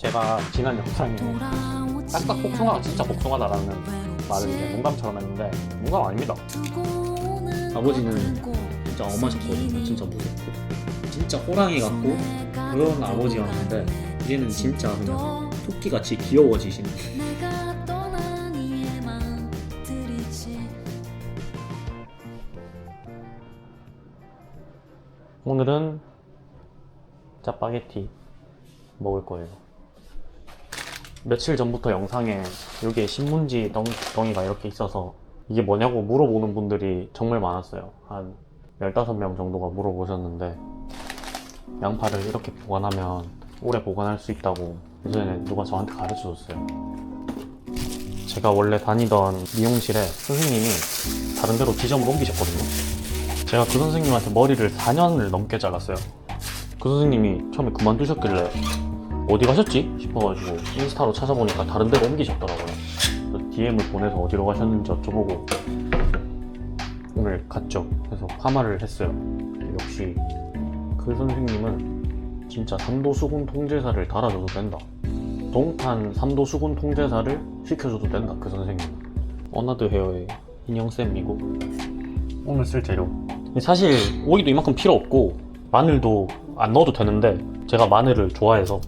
제가 지난 영상에 딱딱 복숭아가 진짜 복숭아다라는 말을 이제 농담처럼 했는데 농담 아닙니다. 아버지는 진짜 엄하셨거든요. 진짜 무섭고 진짜 호랑이 같고 그런 아버지였는데 이제는 진짜 그냥 토끼같이 귀여워지시는. 오늘은 짜파게티 먹을 거예요. 며칠 전부터 영상에 여기에 신문지 덩이가 이렇게 있어서 이게 뭐냐고 물어보는 분들이 정말 많았어요. 한 15명 정도가 물어보셨는데 양파를 이렇게 보관하면 오래 보관할 수 있다고 예전에 누가 저한테 가르쳐 줬어요. 제가 원래 다니던 미용실에 선생님이 다른 데로 지점을 옮기셨거든요. 제가 그 선생님한테 머리를 4년을 넘게 잘랐어요. 그 선생님이 처음에 그만두셨길래 어디 가셨지? 싶어가지고 인스타로 찾아보니까 다른 데로 옮기셨더라고요. 그래서 DM을 보내서 어디로 가셨는지 여쭤보고 오늘 갔죠. 그래서 파마를 했어요. 역시 그 선생님은 진짜 3도 수군 통제사를 달아줘도 된다. 동탄 3도 수군 통제사를 시켜줘도 된다. 그 선생님은 어나드 헤어의 인형쌤이고. 오늘 쓸 재료 사실 오이도 이만큼 필요 없고 마늘도 안 넣어도 되는데 제가 마늘을 좋아해서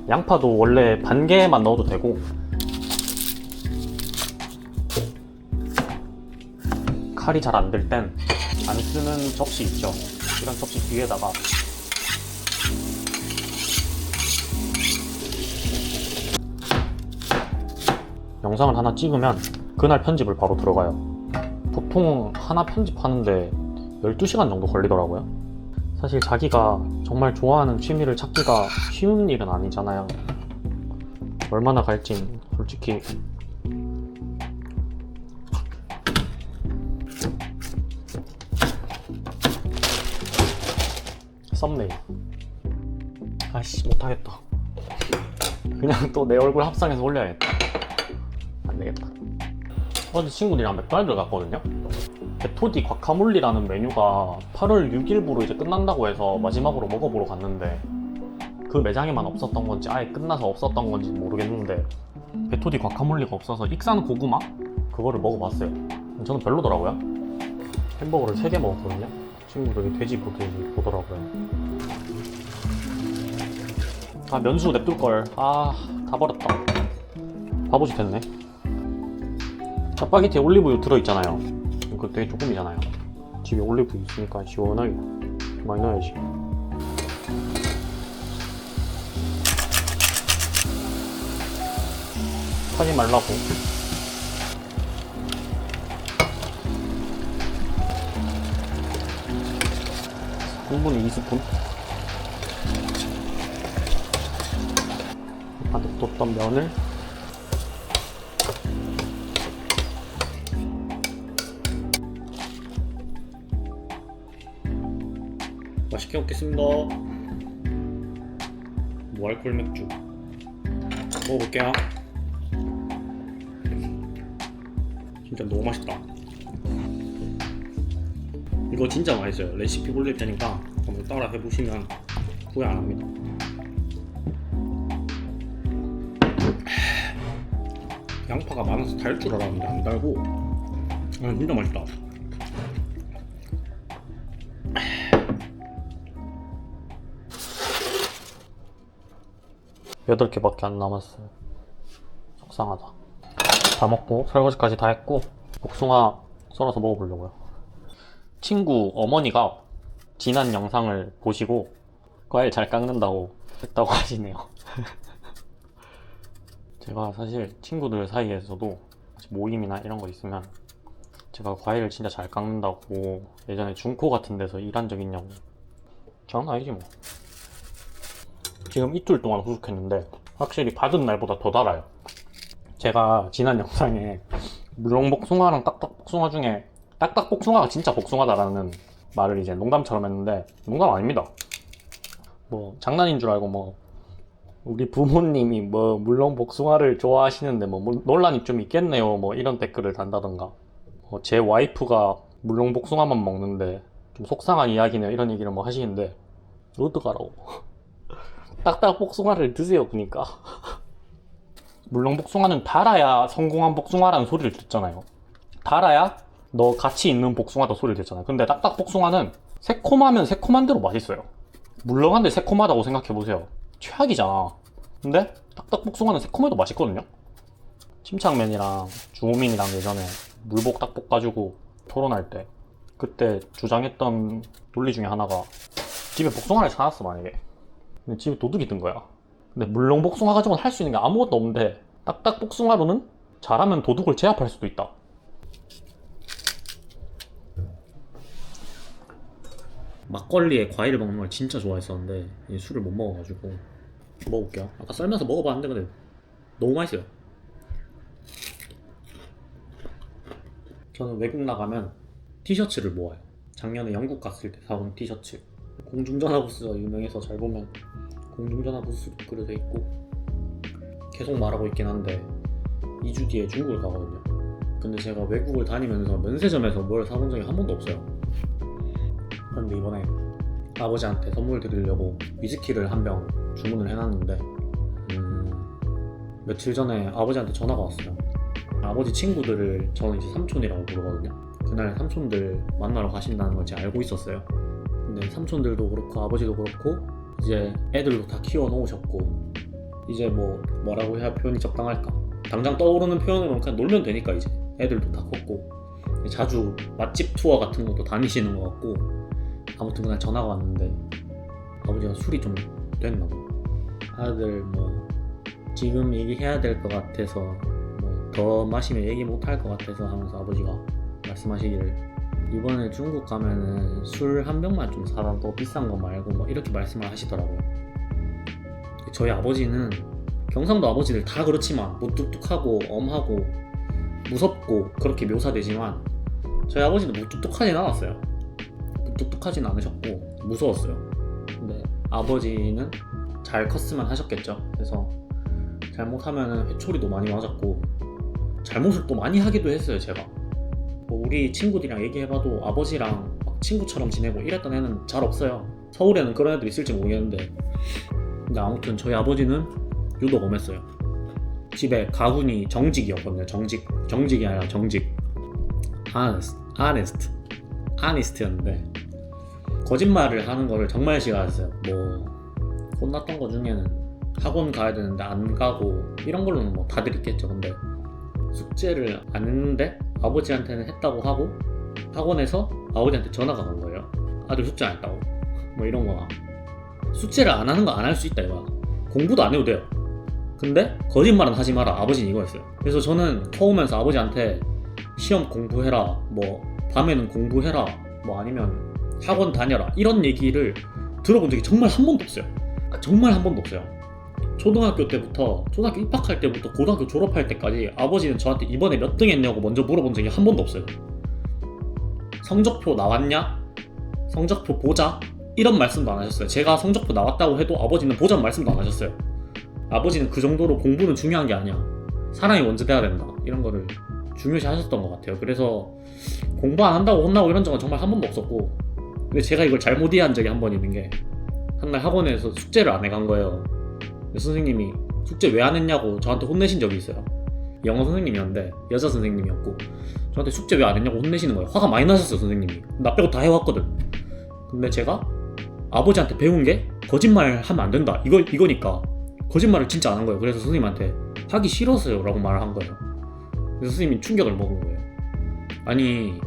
양파도 원래 반 개만 넣어도 되고 칼이 잘 안 될 땐 안 쓰는 접시 있죠. 이런 접시 뒤에다가 영상을 하나 찍으면 그날 편집을 바로 들어가요. 보통 하나 편집하는데 12시간 정도 걸리더라고요. 사실 자기가 정말 좋아하는 취미를 찾기가 쉬운 일은 아니잖아요. 얼마나 갈진 솔직히 썸네일 아이씨 못하겠다. 그냥 또 내 얼굴 합성해서 올려야겠다. 안되겠다. 어제 친구들이랑 맥도날드 갔거든요. 베토디 과카몰리라는 메뉴가 8월 6일부로 이제 끝난다고 해서 마지막으로 먹어보러 갔는데 그 매장에만 없었던 건지 아예 끝나서 없었던 건지 모르겠는데 베토디 과카몰리가 없어서 익산 고구마? 그거를 먹어봤어요. 저는 별로더라고요. 햄버거를 3개 먹었거든요. 친구들이 돼지 보더라고요. 아 면수 냅둘걸. 아 다 버렸다. 바보짓 했네. 짜파게티에 올리브유 들어있잖아요. 그거 되게 조금이잖아요. 집에 올리브유 있으니까 시원하게 많이 넣어야지. 타지 말라고. 분분히 2스푼. 가득 뒀던 면을 맛있게 먹겠습니다. 무알콜 맥주 먹어볼게요. 진짜 너무 맛있다. 이거 진짜 맛있어요. 레시피 올릴 테니까 한번 따라 해보시면 후회 안 합니다. 양파가 많아서 달 줄 알았는데 안 달고 진짜 맛있다. 8개밖에 안 남았어요. 속상하다. 다 먹고 설거지까지 다 했고 복숭아 썰어서 먹어보려고요. 친구 어머니가 지난 영상을 보시고 과일 잘 깎는다고 했다고 하시네요. 제가 사실 친구들 사이에서도 모임이나 이런 거 있으면 제가 과일을 진짜 잘 깎는다고 예전에 중코 같은 데서 일한 적 있냐고. 장난 아니지 뭐. 지금 이틀 동안 후숙했는데 확실히 받은 날보다 더 달아요. 제가 지난 영상에 물렁복숭아랑 딱딱복숭아 중에 딱딱복숭아가 진짜 복숭아다라는 말을 이제 농담처럼 했는데 농담 아닙니다. 뭐 장난인 줄 알고 뭐 우리 부모님이 뭐 물렁복숭아를 좋아하시는데 뭐 논란이 좀 있겠네요 뭐 이런 댓글을 단다던가 제 와이프가 물렁복숭아만 먹는데 좀 속상한 이야기네요 이런 얘기를 뭐 하시는데 어떡하라고. 딱딱 복숭아를 드세요. 그니까 물론 복숭아는 달아야 성공한 복숭아라는 소리를 듣잖아요. 달아야 너 가치 있는 복숭아다 소리를 듣잖아요. 근데 딱딱 복숭아는 새콤하면 새콤한 대로 맛있어요. 물렁한데 새콤하다고 생각해보세요. 최악이잖아. 근데 딱딱 복숭아는 새콤해도 맛있거든요. 침착맨이랑 주호민이랑 예전에 물복 딱복 가지고 토론할 때 그때 주장했던 논리 중에 하나가 집에 복숭아를 사놨어 만약에. 근데 집에 도둑이 든 거야. 근데 물렁 복숭아 가지고는 할 수 있는 게 아무것도 없는데 딱딱 복숭아로는 잘하면 도둑을 제압할 수도 있다. 막걸리에 과일을 먹는 걸 진짜 좋아했었는데 이제 술을 못 먹어가지고 먹어볼게요. 아까 썰면서 먹어봤는데 근데 너무 맛있어요. 저는 외국 나가면 티셔츠를 모아요. 작년에 영국 갔을 때 사온 티셔츠. 공중전화 부스가 유명해서 잘 보면 공중전화 부스도 그려져 있고 계속 말하고 있긴 한데 2주 뒤에 중국을 가거든요. 근데 제가 외국을 다니면서 면세점에서 뭘 사본 적이 한 번도 없어요. 그런데 이번에 아버지한테 선물 드리려고 위스키를 한 병 주문을 해놨는데 며칠 전에 아버지한테 전화가 왔어요. 아버지 친구들을 저는 이제 삼촌이라고 부르거든요. 그날 삼촌들 만나러 가신다는 걸 제가 알고 있었어요. 근데 삼촌들도 그렇고 아버지도 그렇고 이제 애들도 다 키워 놓으셨고 이제 뭐라고 해야 표현이 적당할까? 당장 떠오르는 표현으로는 그냥 놀면 되니까 이제 애들도 다 컸고 자주 맛집 투어 같은 것도 다니시는 것 같고 아무튼 그날 전화가 왔는데 아버지가 술이 좀 됐나 봐. 아들 지금 얘기해야 될 것 같아서 더 마시면 얘기 못 할 것 같아서 하면서 아버지가 말씀하시기를 이번에 중국 가면은 술 한 병만 좀 사다 더 비싼 거 말고 이렇게 말씀을 하시더라고요. 저희 아버지는 경상도 아버지들 다 그렇지만 무뚝뚝하고 엄하고 무섭고 그렇게 묘사되지만 저희 아버지는 무뚝뚝하진 않았어요. 무뚝뚝하진 않으셨고 무서웠어요. 근데 아버지는 잘 컸으면 하셨겠죠. 그래서 잘못하면 회초리도 많이 맞았고 잘못을 또 많이 하기도 했어요. 제가 우리 친구들이랑 얘기해봐도 아버지랑 막 친구처럼 지내고 이랬던 애는 잘 없어요. 서울에는 그런 애들 있을지 모르겠는데 근데 아무튼 저희 아버지는 유독 엄했어요. 집에 가훈이 정직이었거든요. 정직이 아니라 정직. honest였는데 거짓말을 하는 거를 정말 싫어했어요. 혼났던 거 중에는 학원 가야 되는데 안 가고 이런 걸로는 다들 있겠죠. 근데 숙제를 안 했는데 아버지한테는 했다고 하고 학원에서 아버지한테 전화가 간 거예요. 아들 숙제 안 했다고. 이런 거나 숙제를 안 하는 거 안 할 수 있다 이거야. 공부도 안 해도 돼요. 근데 거짓말은 하지 마라. 아버지는 이거였어요. 그래서 저는 커오면서 아버지한테 시험 공부해라, 밤에는 공부해라, 아니면 학원 다녀라 이런 얘기를 들어본 적이 정말 한 번도 없어요. 정말 한 번도 없어요. 초등학교 입학할 때부터 고등학교 졸업할 때까지 아버지는 저한테 이번에 몇 등 했냐고 먼저 물어본 적이 한 번도 없어요. 성적표 나왔냐? 성적표 보자? 이런 말씀도 안 하셨어요. 제가 성적표 나왔다고 해도 아버지는 보자는 말씀도 안 하셨어요. 아버지는 그 정도로 공부는 중요한 게 아니야. 사람이 먼저 돼야 된다. 이런 거를 중요시 하셨던 것 같아요. 그래서 공부 안 한다고 혼나고 이런 적은 정말 한 번도 없었고 근데 제가 이걸 잘못 이해한 적이 한 번 있는 게 한날 학원에서 숙제를 안 해간 거예요. 선생님이 숙제 왜 안 했냐고 저한테 혼내신 적이 있어요. 영어 선생님이었는데 여자 선생님이었고 저한테 숙제 왜 안 했냐고 혼내시는 거예요. 화가 많이 나셨어요. 선생님이. 나 빼고 다 해왔거든. 근데 제가 아버지한테 배운 게 거짓말 하면 안 된다 이거니까 거짓말을 진짜 안 한 거예요. 그래서 선생님한테 하기 싫었어요 라고 말을 한 거예요. 그래서 선생님이 충격을 먹은 거예요. 아니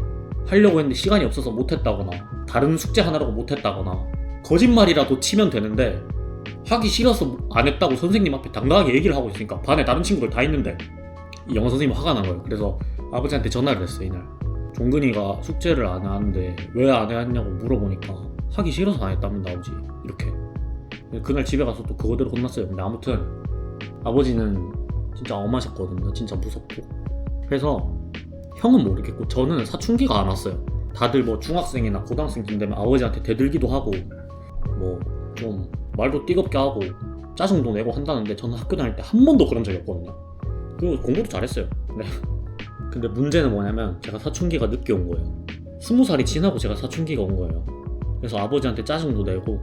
하려고 했는데 시간이 없어서 못했다거나 다른 숙제 하나라고 못했다거나 거짓말이라도 치면 되는데 하기 싫어서 안 했다고 선생님 앞에 당당하게 얘기를 하고 있으니까 반에 다른 친구들 다 있는데 이 영어 선생님이 화가 난 거예요. 그래서 아버지한테 전화를 했어요. 이날 종근이가 숙제를 안 하는데 왜 안 했냐고 물어보니까 하기 싫어서 안 했답니다 아버지. 이렇게 그날 집에 가서 또 그거대로 혼났어요. 근데 아무튼 아버지는 진짜 엄하셨거든요. 진짜 무섭고. 그래서 형은 모르겠고 저는 사춘기가 안 왔어요. 다들 중학생이나 고등학생쯤 되면 아버지한테 대들기도 하고 좀 말도 띠겁게 하고 짜증도 내고 한다는데 저는 학교 다닐 때 한 번도 그런 적이 없거든요. 그리고 공부도 잘했어요. 근데 문제는 뭐냐면 제가 사춘기가 늦게 온 거예요. 20살이 지나고 제가 사춘기가 온 거예요. 그래서 아버지한테 짜증도 내고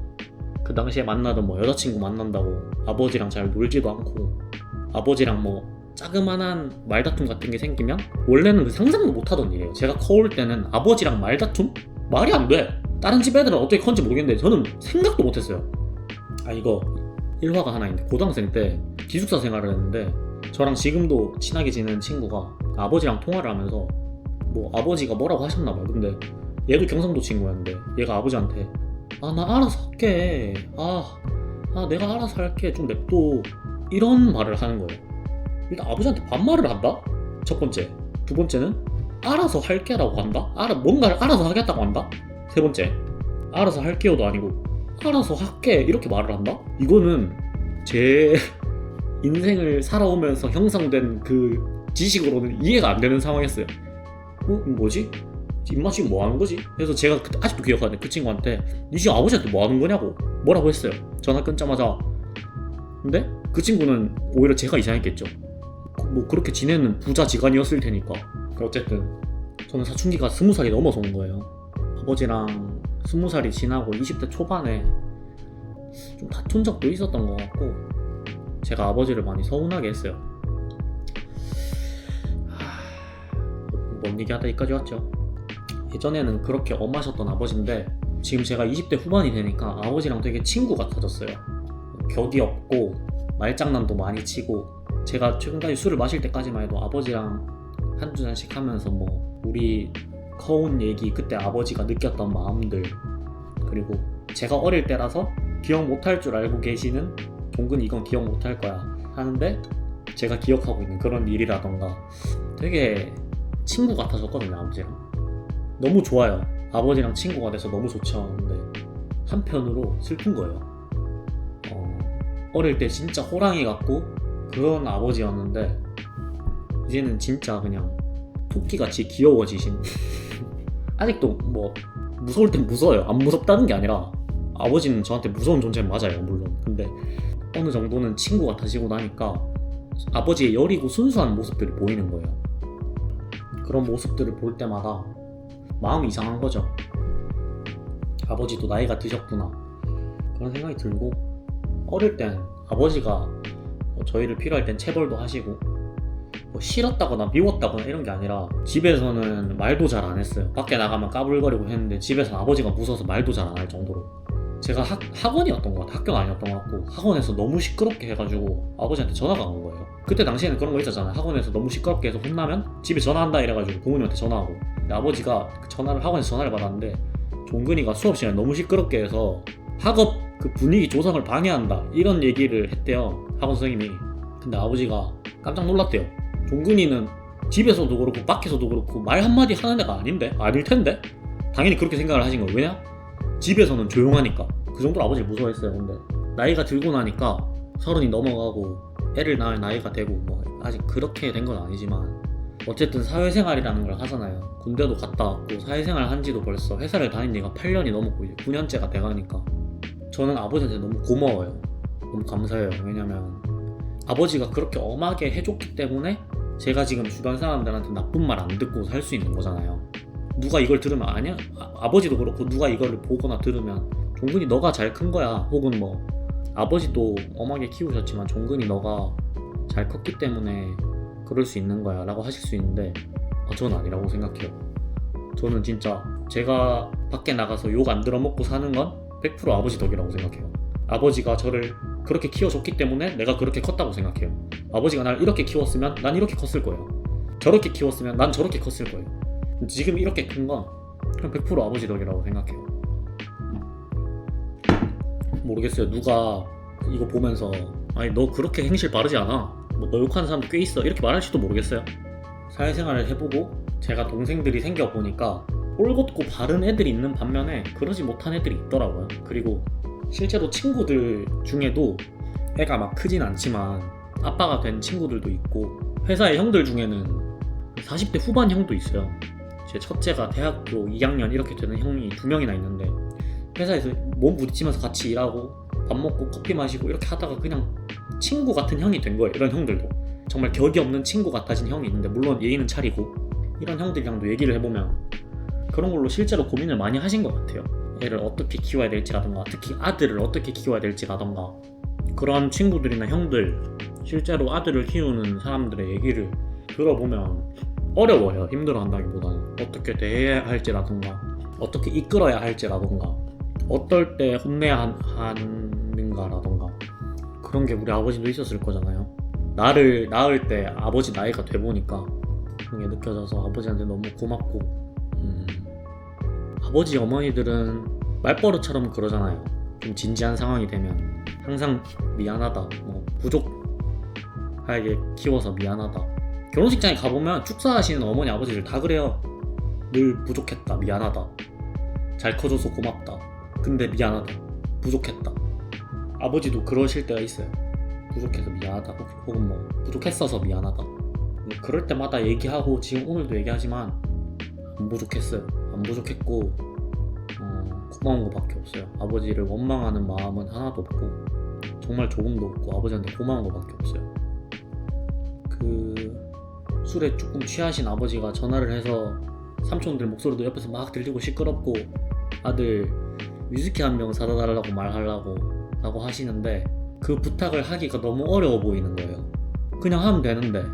그 당시에 만나던 뭐 여자친구 만난다고 아버지랑 잘 놀지도 않고 아버지랑 뭐 자그만한 말다툼 같은 게 생기면 원래는 상상도 못하던 일이에요. 제가 커올 때는 아버지랑 말다툼? 말이 안 돼. 다른 집 애들은 어떻게 컸는지 모르겠는데 저는 생각도 못했어요. 아 이거 일화가 하나 있는데 고등학생 때 기숙사 생활을 했는데 저랑 지금도 친하게 지내는 친구가 아버지랑 통화를 하면서 뭐 아버지가 뭐라고 하셨나봐요. 근데 얘도 경상도 친구였는데 얘가 아버지한테 아 나 알아서 할게 내가 알아서 할게 좀 냅둬 이런 말을 하는 거예요. 일단 아버지한테 반말을 한다? 첫 번째. 두 번째는 알아서 할게라고 한다? 뭔가를 알아서 하겠다고 한다? 세 번째, 알아서 할게요도 아니고 알아서 할게 이렇게 말을 한다? 이거는 제 인생을 살아오면서 형성된 그 지식으로는 이해가 안 되는 상황이었어요. 뭐지? 임마 지금 뭐 하는 거지? 그래서 제가 아직도 기억하는데 그 친구한테 니 지금 아버지한테 뭐 하는 거냐고 뭐라고 했어요. 전화 끊자마자. 근데 그 친구는 오히려 제가 이상했겠죠. 뭐 그렇게 지내는 부자지간이었을 테니까. 어쨌든 저는 사춘기가 20살이 넘어서 온 거예요. 아버지랑 20살이 지나고 20대 초반에 좀 다툰 적도 있었던 것 같고 제가 아버지를 많이 서운하게 했어요. 뭔 얘기하다 여기까지 왔죠. 예전에는 그렇게 엄하셨던 아버지인데 지금 제가 20대 후반이 되니까 아버지랑 되게 친구 같아졌어요. 격이 없고 말장난도 많이 치고 제가 최근까지 술을 마실 때까지만 해도 아버지랑 한두 잔씩 하면서 뭐 우리 커온 얘기 그때 아버지가 느꼈던 마음들 그리고 제가 어릴 때라서 기억 못할 줄 알고 계시는 종근이 이건 기억 못할 거야 하는데 제가 기억하고 있는 그런 일이라던가 되게 친구 같아졌거든요. 아버지랑 너무 좋아요. 아버지랑 친구가 돼서 너무 좋죠. 근데 한편으로 슬픈 거예요. 어릴 때 진짜 호랑이 같고 그런 아버지였는데 이제는 진짜 그냥 토끼같이 귀여워지신 아직도 뭐 무서울 땐 무서워요. 안 무섭다는 게 아니라 아버지는 저한테 무서운 존재 맞아요 물론. 근데 어느 정도는 친구 같아지고 나니까 아버지의 여리고 순수한 모습들이 보이는 거예요. 그런 모습들을 볼 때마다 마음이 이상한 거죠. 아버지도 나이가 드셨구나 그런 생각이 들고 어릴 땐 아버지가 저희를 필요할 땐 체벌도 하시고 뭐 싫었다거나 미웠다거나 이런 게 아니라 집에서는 말도 잘 안 했어요. 밖에 나가면 까불거리고 했는데 집에서 아버지가 무서워서 말도 잘 안 할 정도로. 제가 학원이었던 것 같아요. 학교가 아니었던 것 같고 학원에서 너무 시끄럽게 해가지고 아버지한테 전화가 온 거예요. 그때 당시에는 그런 거 있었잖아요. 학원에서 너무 시끄럽게 해서 혼나면 집에 전화한다 이래가지고 부모님한테 전화하고. 근데 아버지가 학원에서 전화를 받았는데 종근이가 수업 시간에 너무 시끄럽게 해서 학업 그 분위기 조성을 방해한다 이런 얘기를 했대요. 학원 선생님이. 근데 아버지가 깜짝 놀랐대요. 종근이는 집에서도 그렇고 밖에서도 그렇고 말 한마디 하는 애가 아닐 텐데 당연히 그렇게 생각을 하신 거예요. 왜냐? 집에서는 조용하니까. 그 정도로 아버지를 무서워했어요. 근데 나이가 들고 나니까 30이 넘어가고 애를 낳을 나이가 되고 뭐 아직 그렇게 된 건 아니지만 어쨌든 사회생활이라는 걸 하잖아요. 군대도 갔다 왔고 사회생활 한 지도 벌써 회사를 다닌 지가 8년이 넘었고 이제 9년째가 돼가니까 저는 아버지한테 너무 고마워요. 너무 감사해요. 왜냐면 아버지가 그렇게 엄하게 해줬기 때문에 제가 지금 주변 사람들한테 나쁜 말 안 듣고 살 수 있는 거잖아요. 누가 이걸 들으면 아니야? 아버지도 그렇고 누가 이걸 보거나 들으면 종근이 너가 잘 큰 거야. 혹은 뭐 아버지도 엄하게 키우셨지만 종근이 너가 잘 컸기 때문에 그럴 수 있는 거야 라고 하실 수 있는데 저는 아니라고 생각해요. 저는 진짜 제가 밖에 나가서 욕 안 들어먹고 사는 건 100% 아버지 덕이라고 생각해요. 아버지가 저를 그렇게 키워줬기 때문에 내가 그렇게 컸다고 생각해요. 아버지가 날 이렇게 키웠으면 난 이렇게 컸을 거예요. 저렇게 키웠으면 난 저렇게 컸을 거예요. 지금 이렇게 큰 건 그냥 100% 아버지 덕이라고 생각해요. 모르겠어요. 누가 이거 보면서 아니 너 그렇게 행실 바르지 않아? 뭐 너 욕하는 사람도 꽤 있어 이렇게 말할지도 모르겠어요. 사회생활을 해보고 제가 동생들이 생겨보니까 올곧고 바른 애들이 있는 반면에 그러지 못한 애들이 있더라고요. 그리고 실제로 친구들 중에도 애가 막 크진 않지만 아빠가 된 친구들도 있고 회사의 형들 중에는 40대 후반 형도 있어요. 제 첫째가 대학교 2학년 이렇게 되는 형이 2명이나 있는데 회사에서 몸 부딪히면서 같이 일하고 밥 먹고 커피 마시고 이렇게 하다가 그냥 친구 같은 형이 된 거예요. 이런 형들도 정말 격이 없는 친구 같아진 형이 있는데 물론 예의는 차리고 이런 형들이랑도 얘기를 해보면 그런 걸로 실제로 고민을 많이 하신 것 같아요. 애를 어떻게 키워야 될지라던가 특히 아들을 어떻게 키워야 될지라던가 그런 친구들이나 형들 실제로 아들을 키우는 사람들의 얘기를 들어보면 어려워요. 힘들어한다기보다는 어떻게 대해야 할지라던가 어떻게 이끌어야 할지라던가 어떨 때 혼내야 하는가라던가 그런 게 우리 아버지도 있었을 거잖아요. 나를 낳을 때 아버지 나이가 돼 보니까 그런 게 느껴져서 아버지한테 너무 고맙고 아버지 어머니들은 말버릇처럼 그러잖아요. 좀 진지한 상황이 되면 항상 미안하다, 뭐 부족하게 키워서 미안하다. 결혼식장에 가보면 축사하시는 어머니 아버지들 다 그래요. 늘 부족했다, 미안하다, 잘 커줘서 고맙다, 근데 미안하다, 부족했다. 아버지도 그러실 때가 있어요. 부족해서 미안하다 혹은 뭐 부족했어서 미안하다. 그럴 때마다 얘기하고 지금 오늘도 얘기하지만 안 부족했어요. 안 부족했고 고마운 거밖에 없어요. 아버지를 원망하는 마음은 하나도 없고 정말 조금도 없고 아버지한테 고마운 거밖에 없어요. 그 술에 조금 취하신 아버지가 전화를 해서 삼촌들 목소리도 옆에서 막 들리고 시끄럽고 아들 위스키 한 병 사다 달라고 말하려고 라고 하시는데 그 부탁을 하기가 너무 어려워 보이는 거예요. 그냥 하면 되는데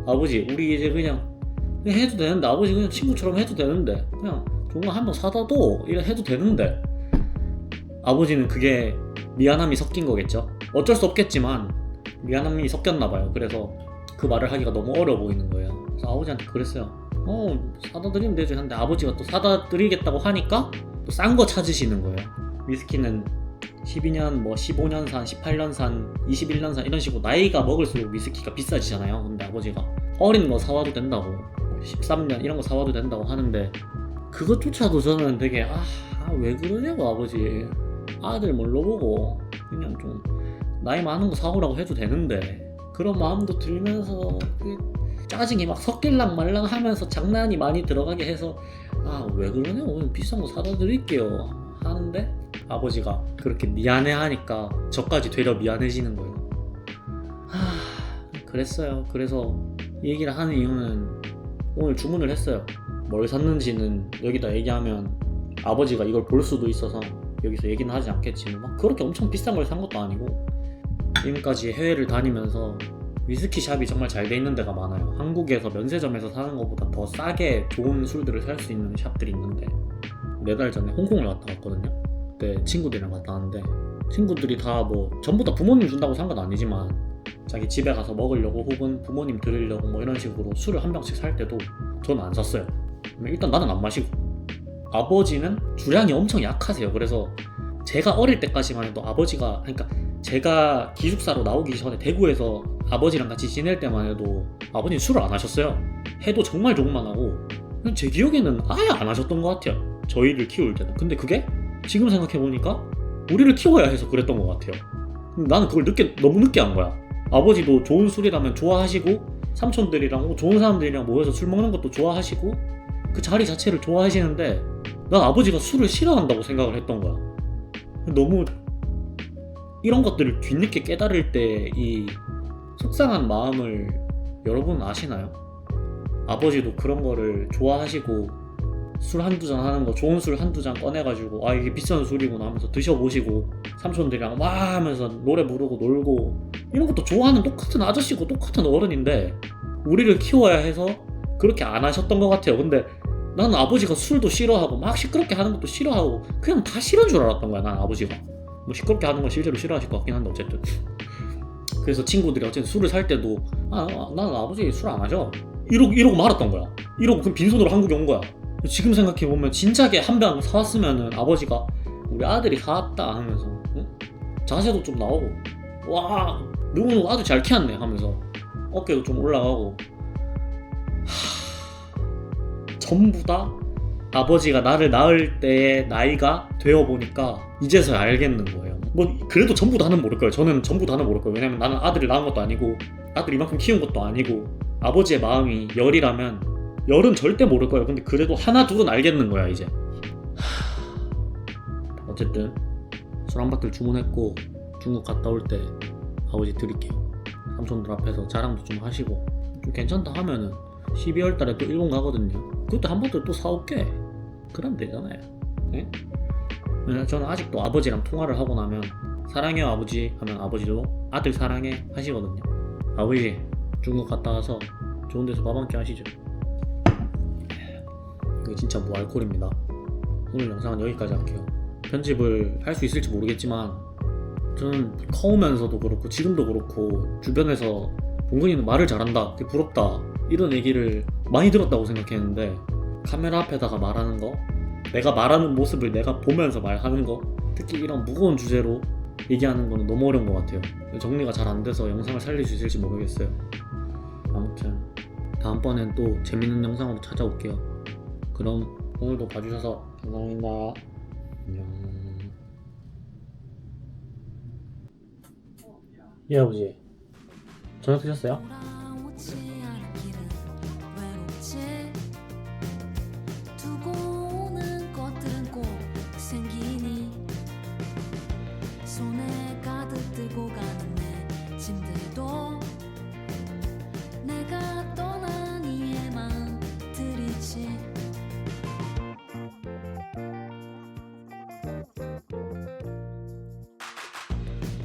아버지 우리 이제 그냥 해도 되는데 아버지 그냥 친구처럼 해도 되는데 그냥 좋은 거 한 병 사다 둬 이래 해도 되는데 아버지는 그게 미안함이 섞인 거겠죠. 어쩔 수 없겠지만 미안함이 섞였나 봐요. 그래서 그 말을 하기가 너무 어려워 보이는 거예요. 그래서 아버지한테 그랬어요. 사다 드리면 되죠. 근데 아버지가 또 사다 드리겠다고 하니까 또 싼 거 찾으시는 거예요. 위스키는 12년, 뭐 15년산, 18년산, 21년산 이런 식으로 나이가 먹을수록 위스키가 비싸지잖아요. 근데 아버지가 어린 거 사와도 된다고 13년 이런 거 사와도 된다고 하는데 그것조차도 저는 되게 왜 그러냐고 아버지. 아들 뭘로 보고 그냥 좀 나이 많은 거 사오라고 해도 되는데 그런 마음도 들면서 짜증이 막 섞일랑 말랑 하면서 장난이 많이 들어가게 해서 왜 그러냐고 그냥 비싼 거 사다 드릴게요 하는데 아버지가 그렇게 미안해 하니까 저까지 되려 미안해지는 거예요. 그랬어요. 그래서 이 얘기를 하는 이유는 오늘 주문을 했어요. 뭘 샀는지는 여기다 얘기하면 아버지가 이걸 볼 수도 있어서 여기서 얘기는 하지 않겠지만 막 그렇게 엄청 비싼 걸 산 것도 아니고 지금까지 해외를 다니면서 위스키 샵이 정말 잘 돼 있는 데가 많아요. 한국에서 면세점에서 사는 것보다 더 싸게 좋은 술들을 살 수 있는 샵들이 있는데 4달 전에 홍콩을 갔다 왔거든요. 그때 친구들이랑 갔다 왔는데 친구들이 다 뭐 전부 다 부모님 준다고 산 건 아니지만 자기 집에 가서 먹으려고 혹은 부모님 드리려고 뭐 이런 식으로 술을 한 병씩 살 때도 저는 안 샀어요. 일단 나는 안 마시고 아버지는 주량이 엄청 약하세요. 그래서 제가 어릴 때까지만 해도 아버지가 그러니까 제가 기숙사로 나오기 전에 대구에서 아버지랑 같이 지낼 때만 해도 아버지는 술을 안 하셨어요. 해도 정말 조금만 하고 제 기억에는 아예 안 하셨던 것 같아요. 저희를 키울 때는. 근데 그게 지금 생각해보니까 우리를 키워야 해서 그랬던 것 같아요. 나는 그걸 너무 늦게 한 거야. 아버지도 좋은 술이라면 좋아하시고 삼촌들이랑 좋은 사람들이랑 모여서 술 먹는 것도 좋아하시고 그 자리 자체를 좋아하시는데 난 아버지가 술을 싫어한다고 생각을 했던 거야. 너무 이런 것들을 뒤늦게 깨달을 때 이 속상한 마음을 여러분 아시나요? 아버지도 그런 거를 좋아하시고 술 한두 잔 하는 거 좋은 술 한두 잔 꺼내가지고 이게 비싼 술이구나 하면서 드셔보시고 삼촌들이랑 와 하면서 노래 부르고 놀고 이런 것도 좋아하는 똑같은 아저씨고 똑같은 어른인데 우리를 키워야 해서 그렇게 안 하셨던 것 같아요. 근데 나는 아버지가 술도 싫어하고 막 시끄럽게 하는 것도 싫어하고 그냥 다 싫은 줄 알았던 거야. 난 아버지가 뭐 시끄럽게 하는 건 실제로 싫어하실 것 같긴 한데 어쨌든 그래서 친구들이 어쨌든 술을 살 때도 나는 아버지 술 안 마셔 이러고 말았던 거야. 이러고 그럼 빈손으로 한국에 온 거야. 지금 생각해보면 진작에 한 병 사왔으면은 아버지가 우리 아들이 사왔다 하면서 자세도 좀 나오고 와 누구는 아주 잘 키웠네 하면서 어깨도 좀 올라가고 전부 다 아버지가 나를 낳을 때의 나이가 되어보니까 이제서야 알겠는 거예요. 뭐 그래도 전부 다는 모를 거예요. 저는 전부 다는 모를 거예요. 왜냐면 나는 아들을 낳은 것도 아니고 아들 이만큼 키운 것도 아니고 아버지의 마음이 열이라면 열은 절대 모를 거예요. 근데 그래도 하나 둘은 알겠는 거야 이제. 어쨌든 술 한 바틀 주문했고 중국 갔다 올 때 아버지 드릴게요. 삼촌들 앞에서 자랑도 좀 하시고 좀 괜찮다 하면은 12월 달에 또 일본 가거든요. 그때 한 바틀 또 사올게. 그러면 되잖아요. 네? 저는 아직도 아버지랑 통화를 하고 나면 사랑해요 아버지 하면 아버지도 아들 사랑해 하시거든요. 아버지 중국 갔다 와서 좋은 데서 밥 한 끼 하시죠. 이게 진짜 무알콜입니다. 오늘 영상은 여기까지 할게요. 편집을 할 수 있을지 모르겠지만 저는 커오면서도 그렇고 지금도 그렇고 주변에서 봉근이는 말을 잘한다, 되게 부럽다 이런 얘기를 많이 들었다고 생각했는데 카메라 앞에다가 말하는 거, 내가 말하는 모습을 내가 보면서 말하는 거, 특히 이런 무거운 주제로 얘기하는 거는 너무 어려운 것 같아요. 정리가 잘 안 돼서 영상을 살릴 수 있을지 모르겠어요. 아무튼 다음번엔 또 재밌는 영상으로 찾아올게요. 그럼 오늘도 봐주셔서 감사합니다. 안녕. 예 아버지, 저녁 드셨어요? 돌아오지 않기를 외롭지 두고 오는 것들은 꼭 생기니 손에 가득 들고 가는 내 짐들도 내가 떠난 이의 마음들이지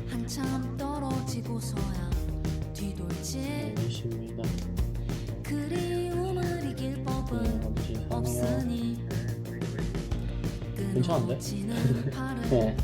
한참 떨어지고서야 뒤돌지 알겠습니다. 그리움을 이길 법은 아버지 사랑해요. 없으니 괜찮은데? 끊어지는 팔을 네.